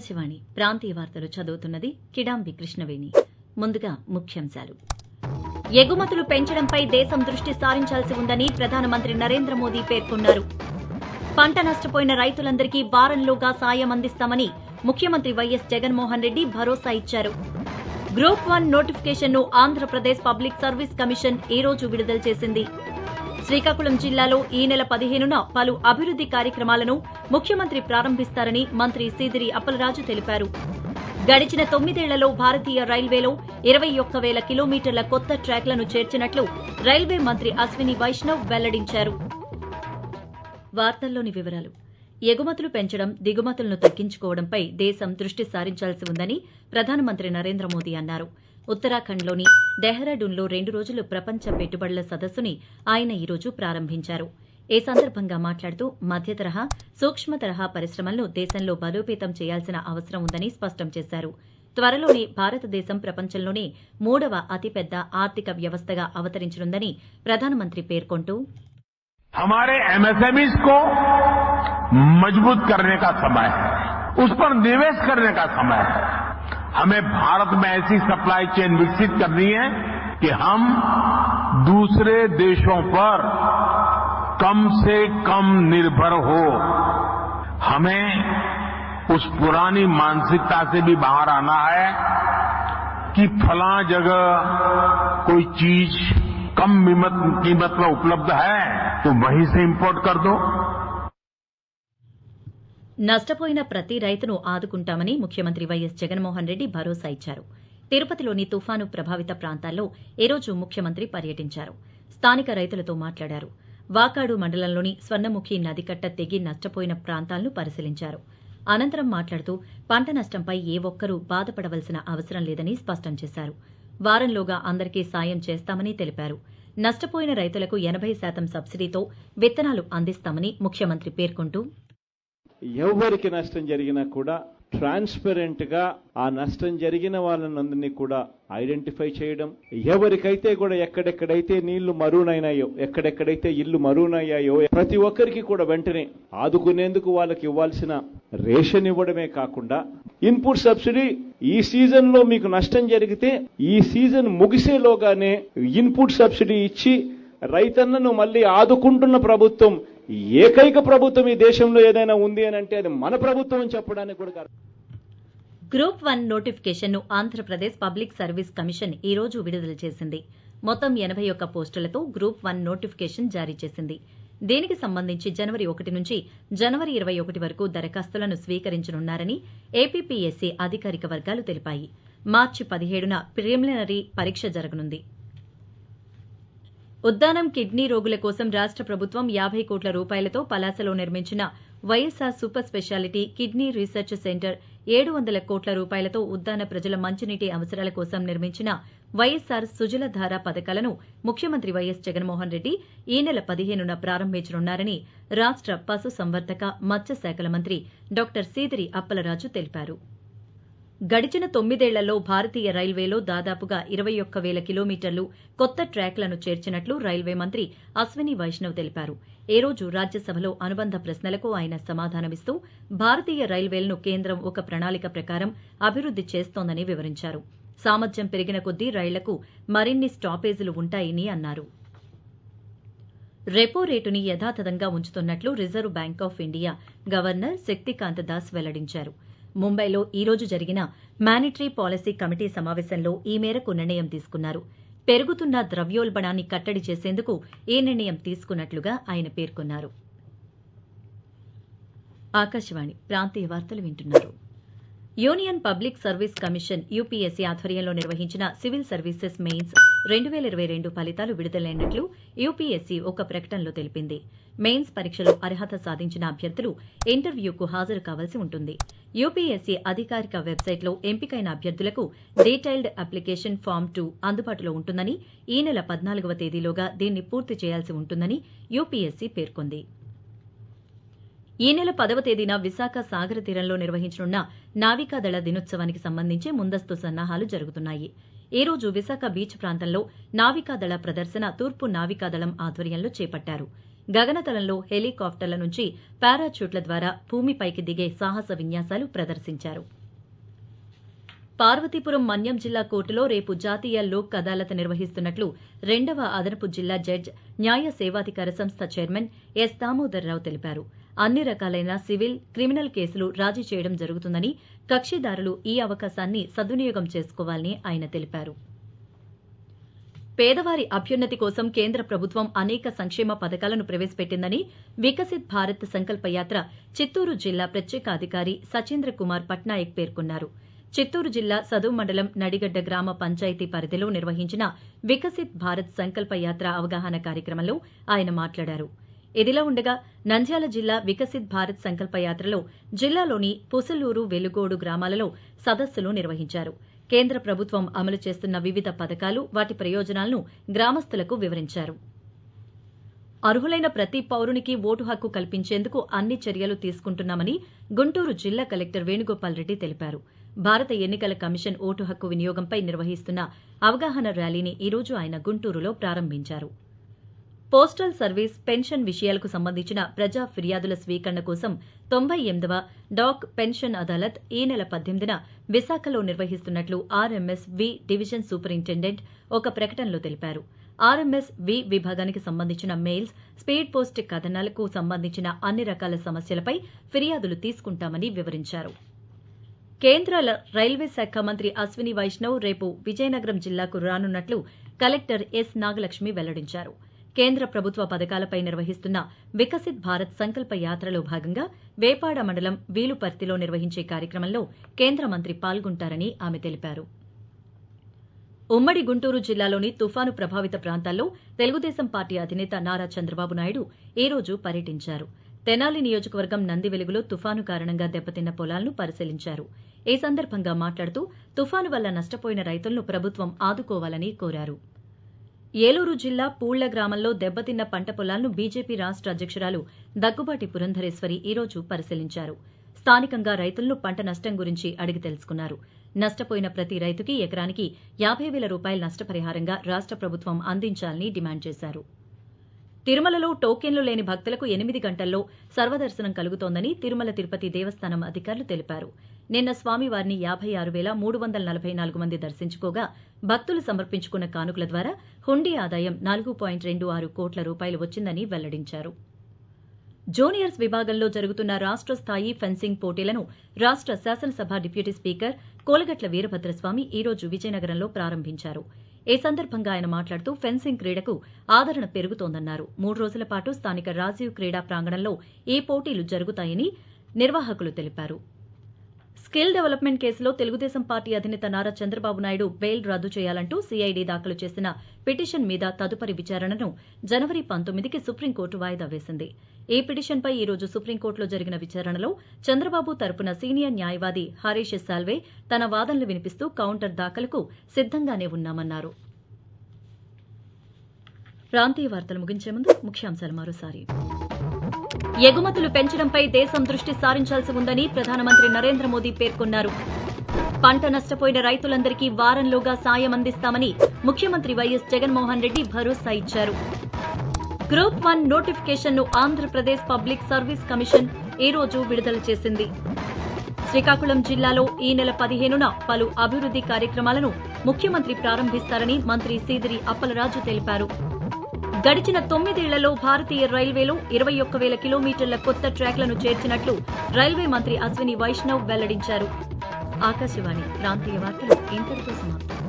ఆకాశవాణి ప్రాంతీయ వార్తలు చదువుతున్నది కిడాంబి కృష్ణవేణి. ముందుగా ముఖ్యాంశాలు. ఎగుమతులు పెంచడంపై దేశం దృష్టి సారించాల్సి ఉందని ప్రధానమంత్రి నరేంద్ర మోదీ పేర్కొన్నారు. పంట నష్టపోయిన రైతులందరికీ వారంలోగా సాయం అందిస్తామని ముఖ్యమంత్రి వైఎస్ జగన్మోహన్ రెడ్డి భరోసా ఇచ్చారు. గ్రూప్ 1 నోటిఫికేషన్ను ఆంధ్రప్రదేశ్ పబ్లిక్ సర్వీస్ కమిషన్ ఈ రోజు విడుదల చేసింది. శ్రీకాకుళం జిల్లాలో ఈ నెల 15న పలు అభివృద్ది కార్యక్రమాలను ముఖ్యమంత్రి ప్రారంభిస్తారని మంత్రి సీదిరి అప్పలరాజు తెలిపారు. గడిచిన 9 ఏళ్లలో భారతీయ రైల్వేలో 21,000 కిలోమీటర్ల కొత్త ట్రాక్లను చేర్చినట్లు రైల్వే మంత్రి అశ్విని వైష్ణవ్ వెల్లడించారు. వార్తల్లోని వివరాలు. ఎగుమతులు పెంచడం, దిగుమతులను తగ్గించుకోవడంపై దేశం దృష్టి సారించాల్సి ఉందని ప్రధానమంత్రి నరేంద్ర మోదీ అన్నారు. ఉత్తరాఖండ్లోని డెహ్రాడూన్లో 2 రోజుల ప్రపంచ పెట్టుబడుల సదస్సుని ఆయన ఈ రోజు ప్రారంభించారు. ఈ సందర్భంగా మాట్లాడుతూ మధ్య తరహా, సూక్ష్మ తరహా పరిశ్రమలను దేశంలో బలోపేతం చేయాల్సిన అవసరం ఉందని స్పష్టం చేశారు. త్వరలోనే భారతదేశం ప్రపంచంలోనే 3వ అతిపెద్ద ఆర్థిక వ్యవస్థగా అవతరించనుందని ప్రధానమంత్రి పేర్కొంటూ हमारे एमएसएमईज को मजबूत करने का समय है, उस पर निवेश करने का समय है. हमें भारत में ऐसी सप्लाई चेन विकसित करनी है कि हम दूसरे देशों पर कम से कम निर्भर हो. हमें उस पुरानी मानसिकता से भी बाहर आना है कि फलां जगह कोई चीज कम कीमत में उपलब्ध है तो वहीं से इंपोर्ट कर दो. నష్టపోయిన ప్రతి రైతును ఆదుకుంటామని ముఖ్యమంత్రి వైఎస్ జగన్మోహన్ రెడ్డి భరోసా ఇచ్చారు. తిరుపతిలోని తుఫాను ప్రభావిత ప్రాంతాల్లో ఈ రోజు ముఖ్యమంత్రి పర్యటించారు. స్థానిక రైతులతో మాట్లాడారు. వాకాడు మండలంలోని స్వర్ణముఖి నదికట్ట తెగి నష్టపోయిన ప్రాంతాలను పరిశీలించారు. అనంతరం మాట్లాడుతూ పంట నష్టంపై ఏ ఒక్కరూ బాధపడవలసిన అవసరం లేదని స్పష్టం చేశారు. వారంలోగా అందరికీ సాయం చేస్తామని తెలిపారు. నష్టపోయిన రైతులకు 80% సబ్సిడీతో విత్తనాలు అందిస్తామని ముఖ్యమంత్రి పేర్కొంటూ ఎవరికి నష్టం జరిగినా కూడా ట్రాన్స్పరెంట్ గా ఆ నష్టం జరిగిన వాళ్ళందరినీ కూడా ఐడెంటిఫై చేయడం, ఎవరికైతే కూడా ఎక్కడెక్కడైతే నీళ్లు మరునైనాయో, ఎక్కడెక్కడైతే ఇల్లు మరునయ్యాయో ప్రతి ఒక్కరికి కూడా వెంటనే ఆదుకునేందుకు వాళ్ళకి ఇవ్వాల్సిన రేషన్ ఇవ్వడమే కాకుండా ఇన్పుట్ సబ్సిడీ ఈ సీజన్ లో మీకు నష్టం జరిగితే ఈ సీజన్ ముగిసేలోగానే ఇన్పుట్ సబ్సిడీ ఇచ్చి రైతన్నను మళ్లీ ఆదుకుంటున్న ప్రభుత్వం ఏకైక ప్రభుత్వం ఈ దేశంలో ఏదైనా ఉంది అని అంటే అది మన ప్రభుత్వం అని చెప్పడానికి కూడా. గ్రూప్ 1 నోటిఫికేషన్ను ఆంధ్రప్రదేశ్ పబ్లిక్ సర్వీస్ కమిషన్ ఈ రోజు విడుదల చేసింది. మొత్తం 81 పోస్టులతో గ్రూప్ 1 నోటిఫికేషన్ జారీ చేసింది. దీనికి సంబంధించి జనవరి 1 నుంచి జనవరి 21 వరకు దరఖాస్తులను స్వీకరించనున్నారని ఏపీపీఎస్సీ అధికారిక వర్గాలు తెలిపాయి. మార్చి 17న ప్రిలిమినరీ పరీక్ష జరగనుంది. ఉద్దానం కిడ్నీ రోగుల కోసం రాష్ట ప్రభుత్వం 50 కోట్ల రూపాయలతో పలాసలో నిర్మించిన YSR super speciality kidney research centre, 700 కోట్ల రూపాయలతో ఉద్దాన ప్రజల మంచినీటి అవసరాల కోసం నిర్మించిన వైఎస్ఆర్ సుజలధార పథకాలను ముఖ్యమంత్రి వైఎస్ జగన్మోహన్ రెడ్డి ఈ నెల 15న ప్రారంభించనున్నారని రాష్ట పశుసంవర్ధక, మత్స్య శాఖల మంత్రి డాక్టర్ సీదిరి అప్పలరాజు తెలిపారు. గడిచిన 9 ఏళ్లలో భారతీయ రైల్వేలో దాదాపుగా 21,000 కిలోమీటర్లు కొత్త ట్రాక్లను చేర్చినట్లు రైల్వే మంత్రి అశ్విని వైష్ణవ్ తెలిపారు. ఈ రోజు రాజ్యసభలో అనుబంధ ప్రశ్నలకు ఆయన సమాధానమిస్తూ భారతీయ రైల్వేలను కేంద్రం ఒక ప్రణాళిక ప్రకారం అభివృద్ది చేస్తోందని వివరించారు. సామర్థ్యం పెరిగిన కొద్దీ రైళ్లకు మరిన్ని స్టాపేజీలు ఉంటాయని అన్నారు. రెపో రేటుని యథాతథంగా ఉంచుతున్నట్లు Reserve Bank of India governor Shaktikanta Das వెల్లడించారు. ముంబైలో ఈ రోజు జరిగిన మానిటరీ పాలసీ కమిటీ సమావేశంలో ఈ మేరకు నిర్ణయం తీసుకున్నారు. పెరుగుతున్న ద్రవ్యోల్బణాన్ని కట్టడి చేసేందుకు ఈ నిర్ణయం తీసుకున్నట్లుగా ఆయన పేర్కొన్నారు. ఆకాశవాణి ప్రాంతీయ వార్తలు వింటున్నారు. Union public service commission UPSC ఆధ్వర్యంలో నిర్వహించిన సివిల్ సర్వీసెస్ మెయిన్స్ 2022 ఫలితాలు విడుదలైనట్లు యూపీఎస్సీ ఒక ప్రకటనలో తెలిపింది. మెయిన్స్ పరీక్షలో అర్హత సాధించిన అభ్యర్థులు ఇంటర్వ్యూకు హాజరు కావాల్సి ఉంటుంది. యూపీఎస్సీ అధికారిక వెబ్సైట్లో ఎంపికైన అభ్యర్థులకు డీటెయిల్డ్ అప్లికేషన్ ఫామ్ 2 అందుబాటులో ఉంటుందని, ఈ నెల 14వ తేదీలోగా దీన్ని పూర్తి చేయాల్సి ఉంటుందని యూపీఎస్సీ పేర్కొంది. ఈ నెల 10వ తేదీన విశాఖ సాగర తీరంలో నిర్వహించనున్న నావికాదళ దినోత్సవానికి సంబంధించి ముందస్తు సన్నాహాలు జరుగుతున్నాయి. ఈ రోజు విశాఖ బీచ్ ప్రాంతంలో నావికాదళ ప్రదర్శన తూర్పు నావికాదళం ఆధ్వర్యంలో చేపట్టారు. గగనతలంలో హెలికాప్టర్ల నుంచి పారాచూట్ల ద్వారా భూమిపైకి దిగే సాహస విన్యాసాలు ప్రదర్శించారు. పార్వతీపురం మన్యం జిల్లా కోర్టులో రేపు జాతీయ లోక్ అదాలత్ నిర్వహిస్తున్నట్లు 2వ అదనపు జిల్లా జడ్జ్ న్యాయ సేవాధికార సంస్థ చైర్మన్ ఎస్ దామోదర్రావు తెలిపారు. అన్ని రకాలైన సివిల్, క్రిమినల్ కేసులు రాజీ చేయడం జరుగుతుందని, కక్షిదారులు ఈ అవకాశాన్ని సద్వినియోగం చేసుకోవాలని ఆయన తెలిపారు. పేదవారి అభ్యున్నతి కోసం కేంద్ర ప్రభుత్వం అనేక సంక్షేమ పథకాలను ప్రవేశపెట్టిందని వికసిత్ భారత్ సంకల్ప యాత్ర చిత్తూరు జిల్లా ప్రత్యేక అధికారి సచేంద్ర కుమార్ పట్నాయక్ పేర్కొన్నారు. చిత్తూరు జిల్లా సదువు మండలం నడిగడ్డ గ్రామ పంచాయతీ పరిధిలో నిర్వహించిన వికసిత్ భారత్ సంకల్ప యాత్ర అవగాహన కార్యక్రమంలో ఆయన మాట్లాడారు. ఇదిలా ఉండగా నంద్యాల జిల్లా వికసిత్ భారత్ సంకల్ప యాత్రలో జిల్లాలోని పుసలూరు, వెలుగోడు గ్రామాలలో సదస్సులు నిర్వహించారు. కేంద్ర ప్రభుత్వం అమలు చేస్తున్న వివిధ పథకాలు, వాటి ప్రయోజనాలను గ్రామస్తులకు వివరించారు. అర్హులైన ప్రతి పౌరునికి ఓటు హక్కు కల్పించేందుకు అన్ని చర్యలు తీసుకుంటున్నామని గుంటూరు జిల్లా కలెక్టర్ వేణుగోపాల్ రెడ్డి తెలిపారు. భారత ఎన్నికల కమిషన్ ఓటు హక్కు వినియోగంపై నిర్వహిస్తున్న అవగాహన ర్యాలీని ఈ రోజు ఆయన గుంటూరులో ప్రారంభించారు. పోస్టల్ సర్వీస్, పెన్షన్ విషయాలకు సంబంధించిన ప్రజా ఫిర్యాదుల స్వీకరణ కోసం 98వ డాక్ పెన్షన్ అదాలత్ ఈ నెల 18న విశాఖలో నిర్వహిస్తున్నట్లు ఆర్ఎంఎస్ వి డివిజన్ సూపరింటెండెంట్ ఒక ప్రకటనలో తెలిపారు. ఆర్ఎంఎస్ వి విభాగానికి సంబంధించిన మెయిల్స్, స్పీడ్ పోస్ట్ కథనాలకు సంబంధించిన అన్ని రకాల సమస్యలపై ఫిర్యాదులు తీసుకుంటామని వివరించారు. కేంద్ర రైల్వే శాఖ మంత్రి అశ్విని వైష్ణవ్ రేపు విజయనగరం జిల్లాకు రానున్నట్లు కలెక్టర్ ఎస్ నాగలక్ష్మి వెల్లడించారు. కేంద్ర ప్రభుత్వ పథకాలపై నిర్వహిస్తున్న వికసిత్ భారత్ సంకల్ప యాత్రలో భాగంగా వేపాడ మండలం వీలుపర్తిలో నిర్వహించే కార్యక్రమంలో కేంద్ర మంత్రి పాల్గొంటారని ఆమె తెలిపారు. ఉమ్మడి గుంటూరు జిల్లాలోని తుఫాను ప్రభావిత ప్రాంతాల్లో తెలుగుదేశం పార్టీ అధినేత నారా చంద్రబాబు నాయుడు ఈ రోజు పర్యటించారు. తెనాలి నియోజకవర్గం నందివెలుగులో తుఫాను కారణంగా దెబ్బతిన్న పొలాలను పరిశీలించారు. ఈ సందర్భంగా మాట్లాడుతూ తుఫాను వల్ల నష్టపోయిన రైతులను ప్రభుత్వం ఆదుకోవాలని కోరారు. ఏలూరు జిల్లా పూళ్ల గ్రామంలో దెబ్బతిన్న పంట పొలాలను బీజేపీ రాష్ట అధ్యకురాలు దగ్గుబాటి పురంధరేశ్వరి ఈ రోజు పరిశీలించారు. స్థానికంగా రైతులను పంట నష్టం గురించి అడిగి తెలుసుకున్నారు. నష్టపోయిన ప్రతి రైతుకి ఎకరానికి 50,000 రూపాయల నష్టపరిహారంగా రాష్ట ప్రభుత్వం అందించాలని డిమాండ్ చేశారు. తిరుమలలో టోకెన్లు లేని భక్తులకు 8 గంటల్లో సర్వదర్శనం కలుగుతోందని తిరుమల తిరుపతి దేవస్థానం అధికారులు తెలిపారు. నిన్న స్వామివారిని 56,344 మంది దర్శించుకోగా భక్తులు సమర్పించుకున్న కానుకల ద్వారా హుండీ ఆదాయం 4.26 కోట్ల రూపాయలు వచ్చిందని వెల్లడించారు. జూనియర్స్ విభాగంలో జరుగుతున్న రాష్ట స్థాయి ఫెన్సింగ్ పోటీలను రాష్ట శాసనసభ డిప్యూటీ స్పీకర్ కోలగట్ల వీరభద్రస్వామి ఈ రోజు విజయనగరంలో ప్రారంభించారు. ఈ సందర్భంగా ఆయన మాట్లాడుతూ ఫెన్సింగ్ క్రీడకు ఆదరణ పెరుగుతోందన్నారు. 3 రోజుల పాటు స్థానిక రాజీవ్ క్రీడా ప్రాంగణంలో ఈ పోటీలు జరుగుతాయని నిర్వాహకులు తెలిపారు. స్కిల్ డెవలప్మెంట్ కేసులో తెలుగుదేశం పార్టీ అధినేత నారా చంద్రబాబు నాయుడు బెయిల్ రద్దు చేయాలంటూ సీఐడీ దాఖలు చేసిన పిటిషన్ మీద తదుపరి విచారణను జనవరి 19కి సుప్రీంకోర్టు వాయిదా వేసింది. ఈ పిటిషన్పై ఈ రోజు సుప్రీంకోర్టులో జరిగిన విచారణలో చంద్రబాబు తరపున సీనియర్ న్యాయవాది హరీష్ సాల్వే తన వాదనలు వినిపిస్తూ కౌంటర్ దాఖలుకు సిద్దంగానే ఉన్నామన్నారు. ప్రాంతీయ వార్తలు ముగించే ముందు ముఖ్యాంశాలు మరోసారి. ఎగుమతులు పెంచడంపై దేశం దృష్టి సారించాల్సి ఉందని ప్రధానమంత్రి నరేంద్ర మోదీ పేర్కొన్నారు. పంట నష్టపోయిన రైతులందరికీ వారంలోగా సాయం అందిస్తామని ముఖ్యమంత్రి వైఎస్ జగన్మోహన్ రెడ్డి భరోసా ఇచ్చారు. గ్రూప్ 1 నోటిఫికేషన్ను ఆంధ్రప్రదేశ్ పబ్లిక్ సర్వీస్ కమిషన్ ఈ రోజు విడుదల చేసింది. శ్రీకాకుళం జిల్లాలో ఈ నెల 15న పలు అభివృద్ది కార్యక్రమాలను ముఖ్యమంత్రి ప్రారంభిస్తారని మంత్రి సీదిరి అప్పలరాజు తెలిపారు. గడిచిన 9 ఏళ్లలో భారతీయ రైల్వేలో 21,000 కిలోమీటర్ల కొత్త ట్రాక్లను చేర్చినట్లు రైల్వే మంత్రి అశ్విని వైష్ణవ్ వెల్లడించారు. ఆకాశవాణి ప్రాంతీయ వార్తలు ఇంతటితో సమాప్తం.